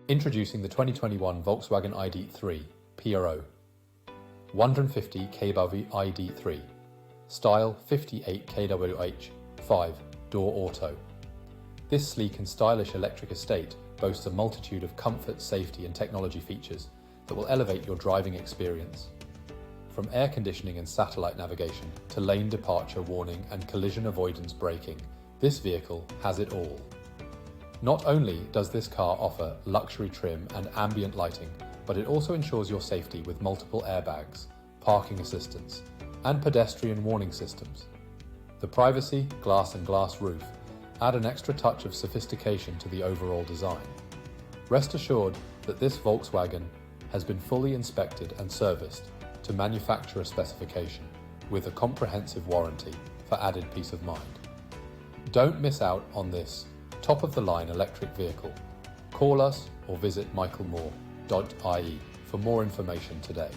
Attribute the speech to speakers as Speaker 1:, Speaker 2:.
Speaker 1: Introducing the 2021 Volkswagen Id.3 PRO. 150 KW ID.3 Style 58 kWh 5 door auto. This sleek and stylish electric estate boasts a multitude of comfort, safety and technology features that will elevate your driving experience. From air conditioning and satellite navigation to lane departure warning and collision avoidance braking, this vehicle has it all. Not only does this car offer luxury trim and ambient lighting, but it also ensures your safety with multiple airbags, parking assistance, and pedestrian warning systems. The privacy, glass and glass roof add an extra touch of sophistication to the overall design. Rest assured that this Volkswagen has been fully inspected and serviced to manufacturer specification with a comprehensive warranty for added peace of mind. Don't miss out on this top-of-the-line electric vehicle. Call us or visit michaelmoore.ie for more information today.